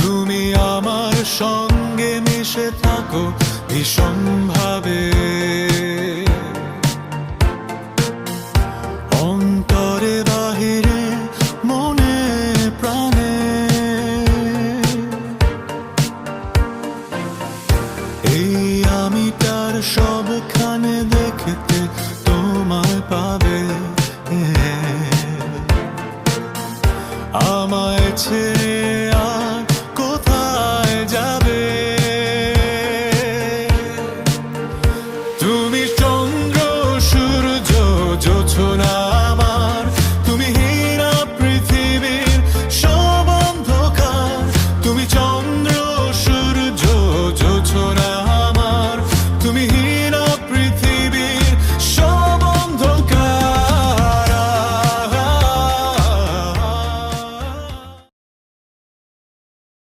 তুমি আমার সঙ্গে মিশে থাকো ভীষণ ভাবে, অন্তরে বাহিরে মনে প্রাণে। এই আমিটার সবখানে দেখতে তোমায় পাবে, আমায় ছেড়ে আর কোথায় যাবে? তুমি চন্দ্র সূর্য জোছনা আমার, তুমি হীরা পৃথিবীর সব অন্ধকার, তুমি